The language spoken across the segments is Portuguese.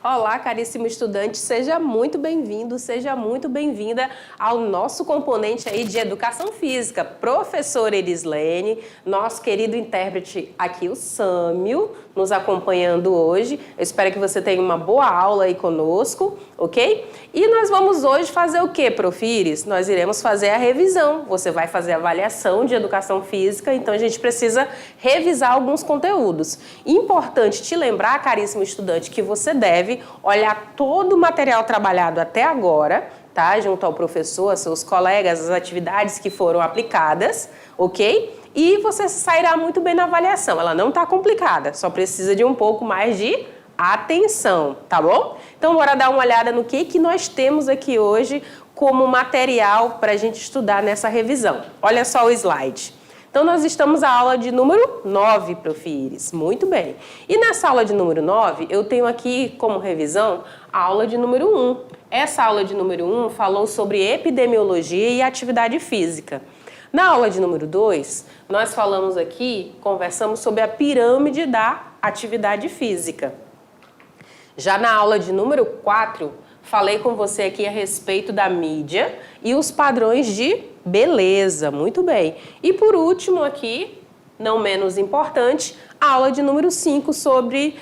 Olá, caríssimo estudante, seja muito bem-vindo, seja muito bem-vinda ao nosso componente aí de Educação Física. Professora Erislene, nosso querido intérprete aqui, o Sâmio, nos acompanhando hoje. Eu espero que você tenha uma boa aula aí conosco, ok? E nós vamos hoje fazer o quê, Profires? Nós iremos fazer a revisão. Você vai fazer a avaliação de Educação Física, então a gente precisa revisar alguns conteúdos. Importante te lembrar, caríssimo estudante, que você deve olhar todo o material trabalhado até agora, tá? Junto ao professor, a seus colegas, as atividades que foram aplicadas, ok? E você sairá muito bem na avaliação. Ela não está complicada, só precisa de um pouco mais de atenção, tá bom? Então, bora dar uma olhada no que nós temos aqui hoje como material para a gente estudar nessa revisão. Olha só o slide. Então, nós estamos na aula de número 9, Profires. Muito bem. E nessa aula de número 9, eu tenho aqui como revisão a aula de número 1. Essa aula de número 1 falou sobre epidemiologia e atividade física. Na aula de número 2, nós conversamos sobre a pirâmide da atividade física. Já na aula de número 4, falei com você aqui a respeito da mídia e os padrões de beleza. Muito bem. E por último aqui, não menos importante, a aula de número 5 sobre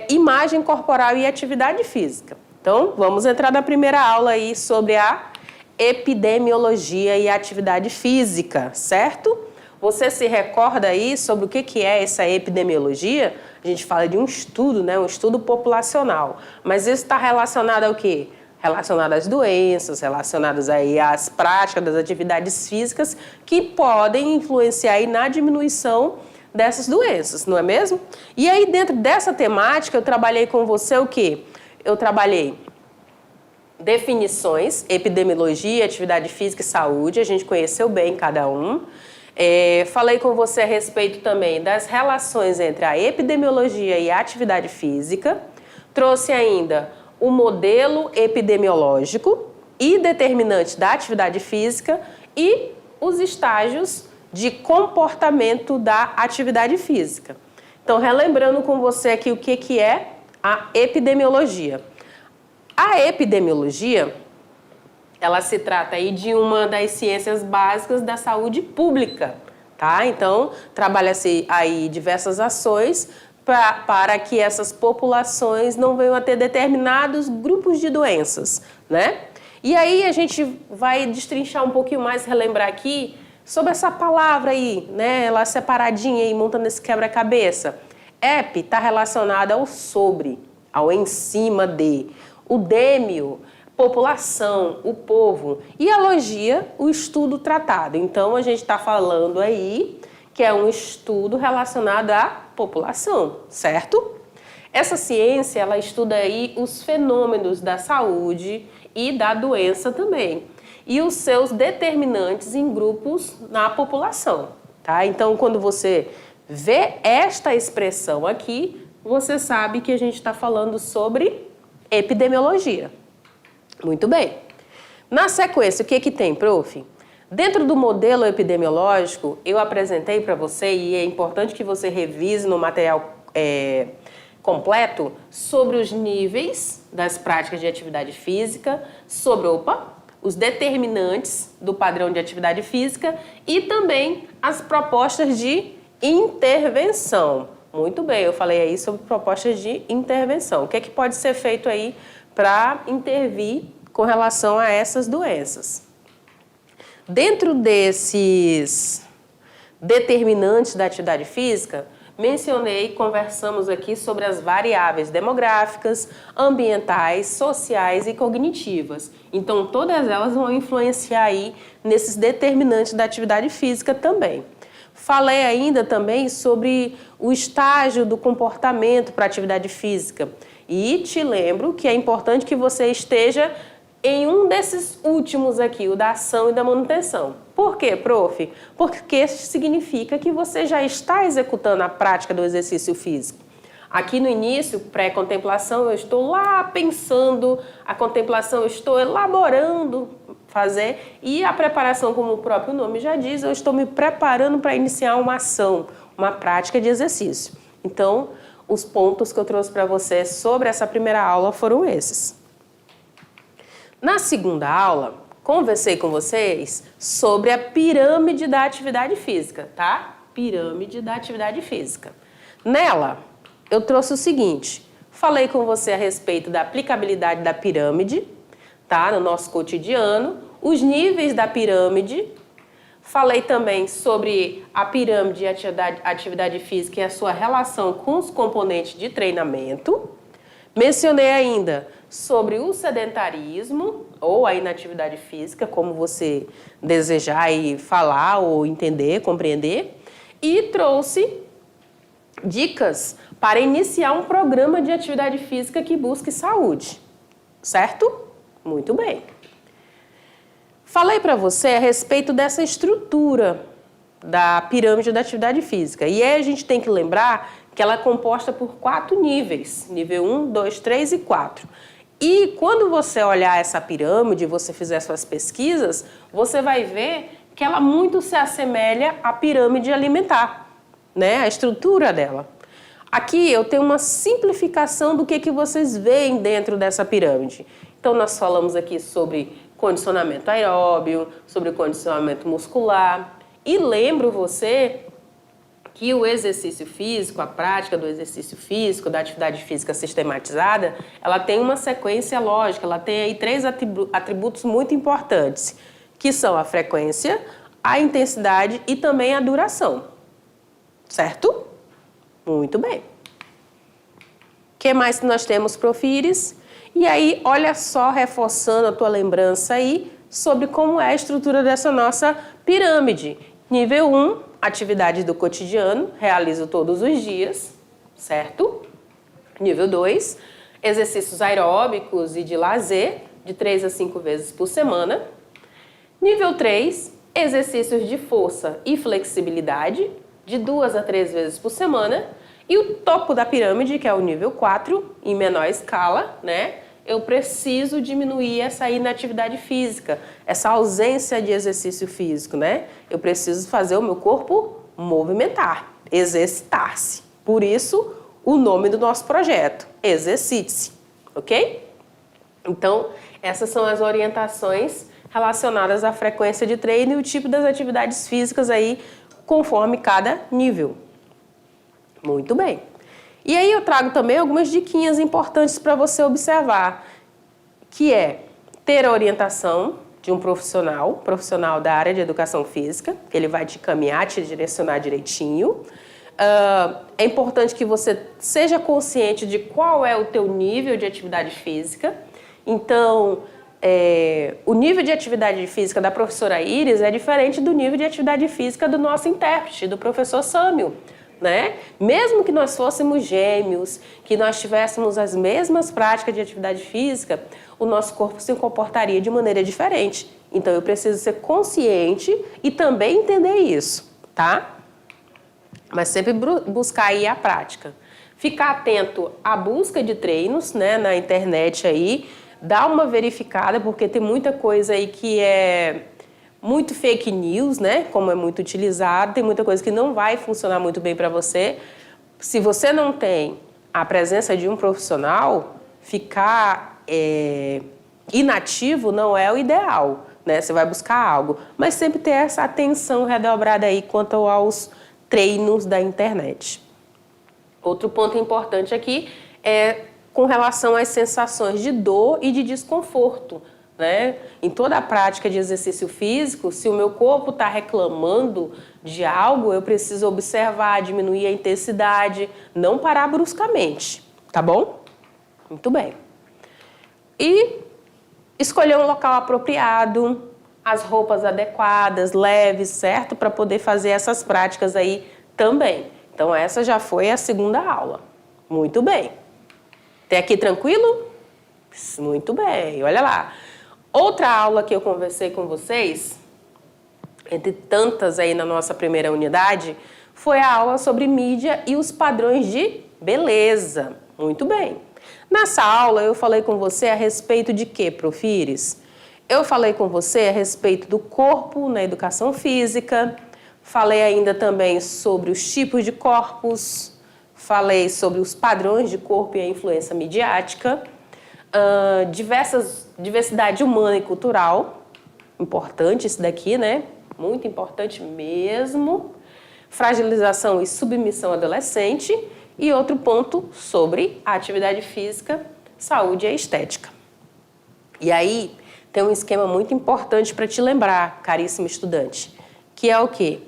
imagem corporal e atividade física. Então, vamos entrar na primeira aula aí sobre a epidemiologia e atividade física, certo? Você se recorda aí sobre o que é essa epidemiologia? A gente fala de um estudo, né? Um estudo populacional. Mas isso está relacionado ao quê? Relacionado às doenças, relacionadas aí às práticas das atividades físicas que podem influenciar aí na diminuição dessas doenças, não é mesmo? E aí, dentro dessa temática, eu trabalhei com você o quê? Eu trabalhei definições, epidemiologia, atividade física e saúde, a gente conheceu bem cada um. Falei com você a respeito também das relações entre a epidemiologia e a atividade física. Trouxe ainda o modelo epidemiológico e determinante da atividade física e os estágios de comportamento da atividade física. Então, relembrando com você aqui o que é a epidemiologia. A epidemiologia, ela se trata aí de uma das ciências básicas da saúde pública, tá? Então, trabalha-se aí diversas ações para que essas populações não venham a ter determinados grupos de doenças, né? E aí a gente vai destrinchar um pouquinho mais, relembrar aqui sobre essa palavra aí, né? Ela separadinha aí, montando esse quebra-cabeça. Ep está relacionada ao sobre, ao em cima de. O dêmio, população, o povo. E a logia, o estudo tratado. Então, a gente está falando aí que é um estudo relacionado à população, certo? Essa ciência, ela estuda aí os fenômenos da saúde e da doença também. E os seus determinantes em grupos na população, tá? Então, quando você vê esta expressão aqui, você sabe que a gente está falando sobre epidemiologia. Muito bem. Na sequência, o que tem, prof? Dentro do modelo epidemiológico, eu apresentei para você, e é importante que você revise no material completo, sobre os níveis das práticas de atividade física, sobre, os determinantes do padrão de atividade física e também as propostas de intervenção. Muito bem, eu falei aí sobre propostas de intervenção. O que é que pode ser feito aí para intervir com relação a essas doenças? Dentro desses determinantes da atividade física, conversamos aqui sobre as variáveis demográficas, ambientais, sociais e cognitivas. Então, todas elas vão influenciar aí nesses determinantes da atividade física também. Falei ainda também sobre o estágio do comportamento para a atividade física. E te lembro que é importante que você esteja em um desses últimos aqui, o da ação e da manutenção. Por quê, prof? Porque isso significa que você já está executando a prática do exercício físico. Aqui no início, pré-contemplação, eu estou lá pensando, a contemplação eu estou elaborando, fazer, e a preparação, como o próprio nome já diz, eu estou me preparando para iniciar uma ação, uma prática de exercício. Então, os pontos que eu trouxe para você sobre essa primeira aula foram esses. Na segunda aula, conversei com vocês sobre a pirâmide da atividade física, tá? Pirâmide da atividade física. Nela, eu trouxe o seguinte, falei com você a respeito da aplicabilidade da pirâmide, tá? No nosso cotidiano, os níveis da pirâmide. Falei também sobre a pirâmide de atividade física e a sua relação com os componentes de treinamento. Mencionei ainda sobre o sedentarismo ou a inatividade física, como você desejar aí falar ou entender, compreender. E trouxe dicas para iniciar um programa de atividade física que busque saúde. Certo? Muito bem. Falei para você a respeito dessa estrutura da pirâmide da atividade física. E aí a gente tem que lembrar que ela é composta por 4 níveis. Nível 1, 2, 3 e 4. E quando você olhar essa pirâmide, você fizer suas pesquisas, você vai ver que ela muito se assemelha à pirâmide alimentar, né? A estrutura dela. Aqui eu tenho uma simplificação do que vocês veem dentro dessa pirâmide. Então nós falamos aqui sobre condicionamento aeróbio, sobre condicionamento muscular. E lembro você que o exercício físico, a prática do exercício físico, da atividade física sistematizada, ela tem uma sequência lógica, ela tem aí 3 atributos muito importantes, que são a frequência, a intensidade e também a duração. Certo? Muito bem. O que mais que nós temos, Profires? E aí, olha só, reforçando a tua lembrança aí sobre como é a estrutura dessa nossa pirâmide. Nível 1, atividades do cotidiano, realizo todos os dias, certo? Nível 2, exercícios aeróbicos e de lazer, de 3 a 5 vezes por semana. Nível 3, exercícios de força e flexibilidade, de 2 a 3 vezes por semana. E o topo da pirâmide, que é o nível 4, em menor escala, né? Eu preciso diminuir essa inatividade física, essa ausência de exercício físico, né? Eu preciso fazer o meu corpo movimentar, exercitar-se. Por isso, o nome do nosso projeto, Exercite-se, ok? Então, essas são as orientações relacionadas à frequência de treino e o tipo das atividades físicas aí, conforme cada nível. Muito bem. E aí eu trago também algumas diquinhas importantes para você observar, que é ter a orientação de um profissional da área de educação física, que ele vai te caminhar, te direcionar direitinho. É importante que você seja consciente de qual é o teu nível de atividade física. Então, o nível de atividade física da professora Iris é diferente do nível de atividade física do nosso intérprete, do professor Sâmio. Né? Mesmo que nós fôssemos gêmeos, que nós tivéssemos as mesmas práticas de atividade física, o nosso corpo se comportaria de maneira diferente. Então, eu preciso ser consciente e também entender isso, tá? Mas sempre buscar aí a prática. Ficar atento à busca de treinos, né, na internet aí, dar uma verificada, porque tem muita coisa aí que é muito fake news, né? Como é muito utilizado, tem muita coisa que não vai funcionar muito bem para você. Se você não tem a presença de um profissional, ficar inativo não é o ideal, né? Você vai buscar algo, mas sempre ter essa atenção redobrada aí quanto aos treinos da internet. Outro ponto importante aqui é com relação às sensações de dor e de desconforto. Né? Em toda a prática de exercício físico, se o meu corpo está reclamando de algo, eu preciso observar, diminuir a intensidade, não parar bruscamente, tá bom? Muito bem. E escolher um local apropriado, as roupas adequadas, leves, certo? Para poder fazer essas práticas aí também. Então, essa já foi a segunda aula. Muito bem. Até aqui tranquilo? Muito bem, olha lá. Outra aula que eu conversei com vocês, entre tantas aí na nossa primeira unidade, foi a aula sobre mídia e os padrões de beleza. Muito bem. Nessa aula eu falei com você a respeito de quê, Profires? Eu falei com você a respeito do corpo na educação física, falei ainda também sobre os tipos de corpos, falei sobre os padrões de corpo e a influência midiática, diversidade humana e cultural, importante isso daqui, né? Muito importante mesmo. Fragilização e submissão adolescente. E outro ponto sobre a atividade física, saúde e estética. E aí, tem um esquema muito importante para te lembrar, caríssimo estudante, que é o quê?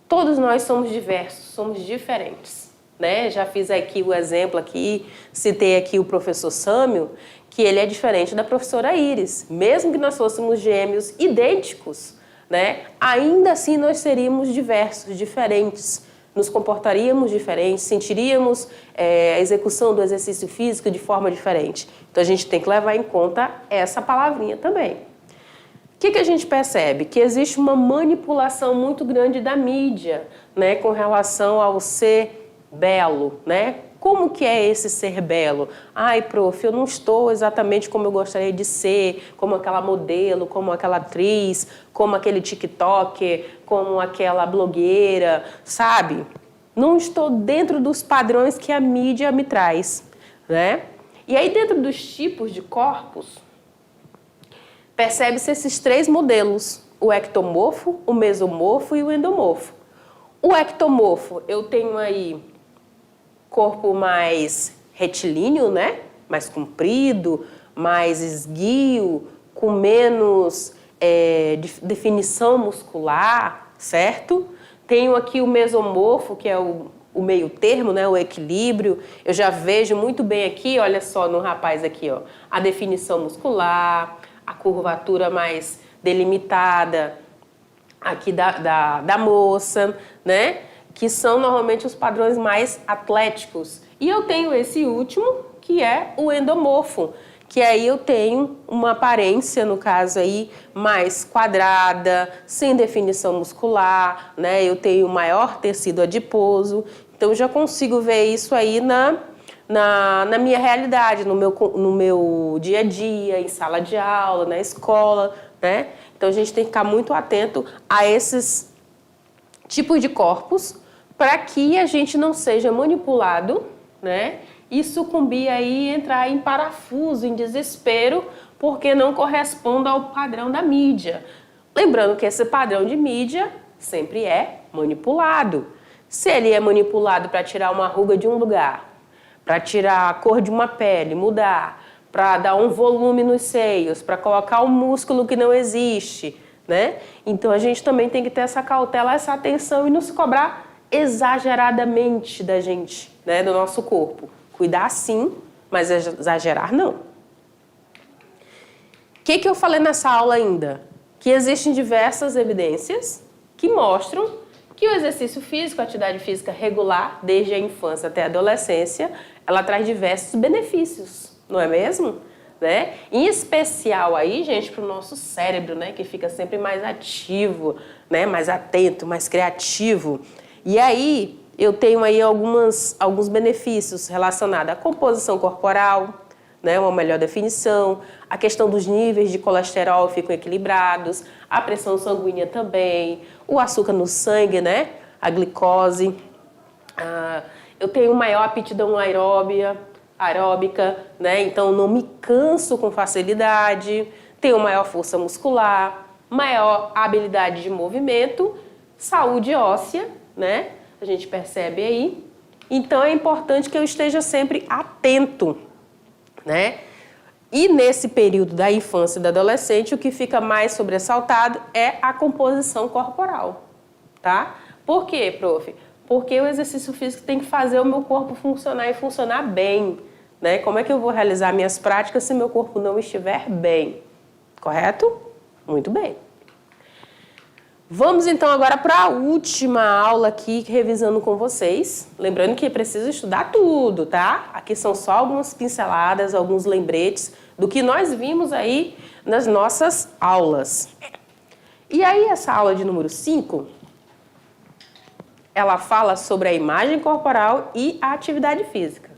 Todos nós somos diversos, somos diferentes, né? Já fiz aqui o exemplo aqui, citei aqui o professor Sâmio, que ele é diferente da professora Iris. Mesmo que nós fôssemos gêmeos idênticos, né? Ainda assim nós seríamos diversos, diferentes, nos comportaríamos diferentes, sentiríamos a execução do exercício físico de forma diferente. Então a gente tem que levar em conta essa palavrinha também. O que a gente percebe? Que existe uma manipulação muito grande da mídia, né, com relação ao ser belo, né? Como que é esse ser belo? Ai, prof, eu não estou exatamente como eu gostaria de ser, como aquela modelo, como aquela atriz, como aquele TikToker, como aquela blogueira, sabe? Não estou dentro dos padrões que a mídia me traz, né? E aí, dentro dos tipos de corpos, percebe-se esses três modelos, o ectomorfo, o mesomorfo e o endomorfo. O ectomorfo, eu tenho aí corpo mais retilíneo, né? Mais comprido, mais esguio, com menos definição muscular, certo? Tenho aqui o mesomorfo, que é o meio termo, né? O equilíbrio. Eu já vejo muito bem aqui, olha só no rapaz aqui, ó, a definição muscular, a curvatura mais delimitada aqui da moça, né? Que são normalmente os padrões mais atléticos. E eu tenho esse último, que é o endomorfo, que aí eu tenho uma aparência, no caso aí, mais quadrada, sem definição muscular, né? Eu tenho maior tecido adiposo, então já consigo ver isso aí na minha realidade, no meu dia a dia, em sala de aula, na escola, né? Então a gente tem que ficar muito atento a esses tipos de corpos para que a gente não seja manipulado, né? E sucumbir aí, entrar em parafuso, em desespero, porque não corresponde ao padrão da mídia. Lembrando que esse padrão de mídia sempre é manipulado. Se ele é manipulado para tirar uma ruga de um lugar, para tirar a cor de uma pele, mudar, para dar um volume nos seios, para colocar um músculo que não existe, né? Então a gente também tem que ter essa cautela, essa atenção e não se cobrar exageradamente da gente, né, do nosso corpo. Cuidar sim, mas exagerar não. O que eu falei nessa aula ainda? Que existem diversas evidências que mostram que o exercício físico, a atividade física regular, desde a infância até a adolescência, ela traz diversos benefícios, não é mesmo? Né? Em especial aí, gente, para o nosso cérebro, né, que fica sempre mais ativo, né, mais atento, mais criativo. E aí, eu tenho aí alguns benefícios relacionados à composição corporal, né, uma melhor definição, a questão dos níveis de colesterol ficam equilibrados, a pressão sanguínea também, o açúcar no sangue, né, a glicose. Eu tenho maior aptidão aeróbica, né, então não me canso com facilidade, tenho maior força muscular, maior habilidade de movimento, saúde óssea, né, a gente percebe aí. Então é importante que eu esteja sempre atento, né? E nesse período da infância e da adolescente, o que fica mais sobressaltado é a composição corporal, tá? Por quê, prof? Porque o exercício físico tem que fazer o meu corpo funcionar e funcionar bem, né? Como é que eu vou realizar minhas práticas se meu corpo não estiver bem? Correto? Muito bem. Vamos então agora para a última aula aqui, revisando com vocês. Lembrando que precisa estudar tudo, tá? Aqui são só algumas pinceladas, alguns lembretes do que nós vimos aí nas nossas aulas. E aí essa aula de número 5, ela fala sobre a imagem corporal e a atividade física.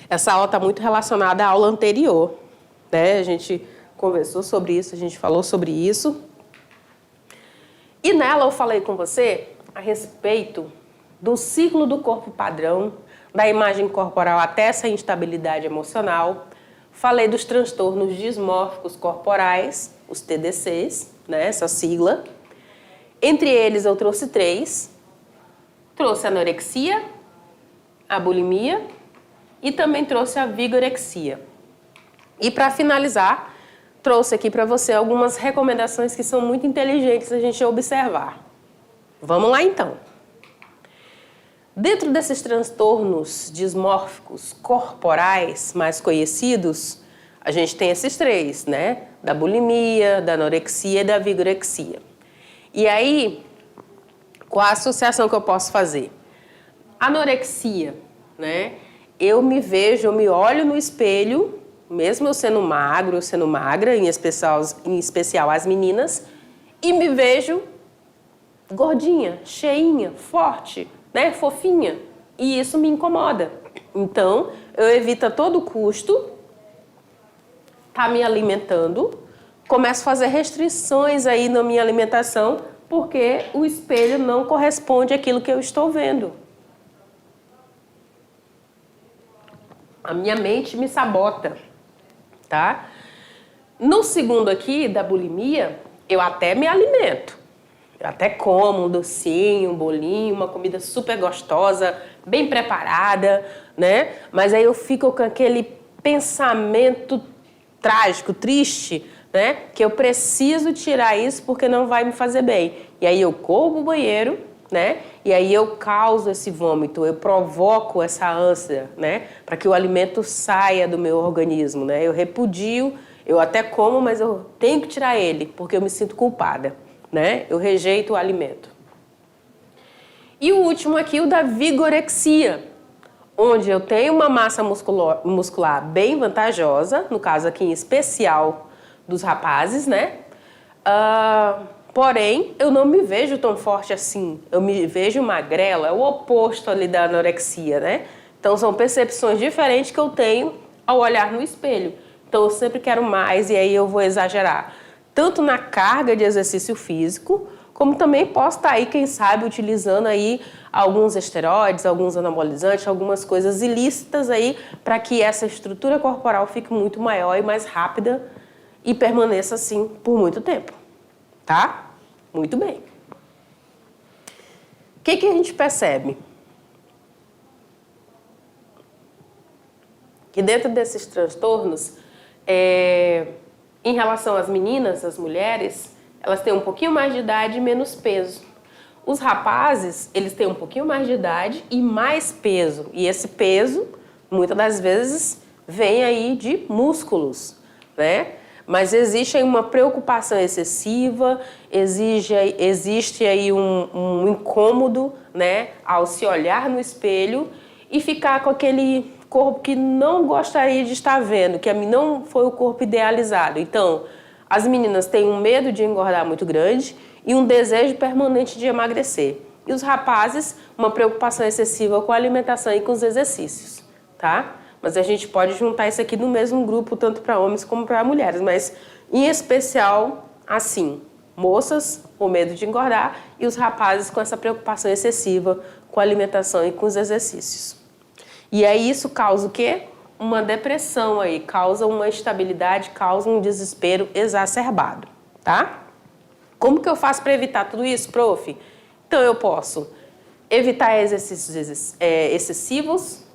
Essa aula está muito relacionada à aula anterior, né? A gente conversou sobre isso, a gente falou sobre isso. E nela eu falei com você a respeito do ciclo do corpo padrão, da imagem corporal até essa instabilidade emocional. Falei dos transtornos dismórficos corporais, os TDCs, né, essa sigla. Entre eles eu trouxe 3. Trouxe a anorexia, a bulimia e também trouxe a vigorexia. E para finalizar, trouxe aqui para você algumas recomendações que são muito inteligentes a gente observar. Vamos lá então. Dentro desses transtornos dismórficos corporais mais conhecidos, a gente tem esses 3, né? Da bulimia, da anorexia e da vigorexia. E aí, qual a associação que eu posso fazer? Anorexia, né? Eu me vejo, eu me olho no espelho, mesmo eu sendo magro, eu sendo magra, em especial as meninas, e me vejo gordinha, cheinha, forte, né? Fofinha. E isso me incomoda. Então, eu evito a todo custo estar me alimentando, começo a fazer restrições aí na minha alimentação, porque o espelho não corresponde àquilo que eu estou vendo. A minha mente me sabota, tá? No segundo aqui, da bulimia, eu até me alimento. Eu até como um docinho, um bolinho, uma comida super gostosa, bem preparada, né? Mas aí eu fico com aquele pensamento trágico, triste, né? Que eu preciso tirar isso porque não vai me fazer bem. E aí eu corro pro banheiro, né? E aí eu causo esse vômito, eu provoco essa ânsia, né? Para que o alimento saia do meu organismo, né? Eu repudio, eu até como, mas eu tenho que tirar ele, porque eu me sinto culpada, né? Eu rejeito o alimento. E o último aqui, o da vigorexia, onde eu tenho uma massa muscular bem vantajosa, no caso aqui em especial dos rapazes, né? Porém, eu não me vejo tão forte assim. Eu me vejo magrela, é o oposto ali da anorexia, né? Então, são percepções diferentes que eu tenho ao olhar no espelho. Então, eu sempre quero mais e aí eu vou exagerar. Tanto na carga de exercício físico, como também posso estar aí, quem sabe, utilizando aí alguns esteroides, alguns anabolizantes, algumas coisas ilícitas aí, para que essa estrutura corporal fique muito maior e mais rápida e permaneça assim por muito tempo. Tá? Muito bem. O que a gente percebe? Que dentro desses transtornos, em relação às meninas, às mulheres, elas têm um pouquinho mais de idade e menos peso. Os rapazes, eles têm um pouquinho mais de idade e mais peso. E esse peso, muitas das vezes, vem aí de músculos, né? Mas existe aí uma preocupação excessiva, existe aí um incômodo, né, ao se olhar no espelho e ficar com aquele corpo que não gostaria de estar vendo, que não foi o corpo idealizado. Então, as meninas têm um medo de engordar muito grande e um desejo permanente de emagrecer. E os rapazes, uma preocupação excessiva com a alimentação e com os exercícios, tá? Mas a gente pode juntar isso aqui no mesmo grupo, tanto para homens como para mulheres. Mas, em especial, assim, moças com medo de engordar e os rapazes com essa preocupação excessiva com a alimentação e com os exercícios. E aí isso causa o quê? Uma depressão aí, causa uma instabilidade, causa um desespero exacerbado, tá? Como que eu faço para evitar tudo isso, prof? Então, eu posso evitar exercícios excessivos,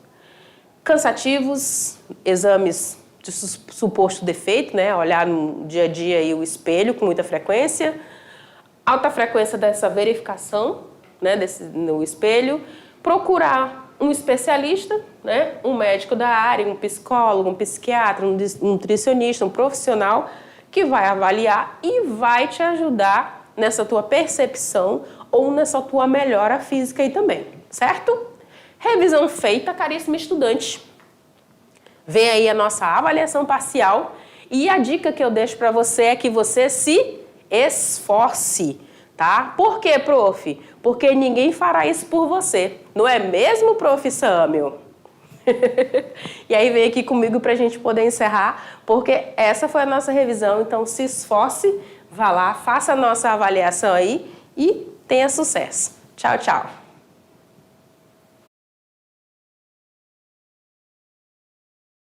cansativos, exames de suposto defeito, né? Olhar no dia a dia aí o espelho com muita frequência, alta frequência dessa verificação, né? No espelho, procurar um especialista, né? Um médico da área, um psicólogo, um psiquiatra, um nutricionista, um profissional que vai avaliar e vai te ajudar nessa tua percepção ou nessa tua melhora física aí também, certo? Revisão feita, caríssimo estudante. Vem aí a nossa avaliação parcial e a dica que eu deixo para você é que você se esforce, tá? Por quê, prof? Porque ninguém fará isso por você. Não é mesmo, prof. Sâmio? E aí vem aqui comigo para a gente poder encerrar, porque essa foi a nossa revisão. Então se esforce, vá lá, faça a nossa avaliação aí e tenha sucesso. Tchau, tchau!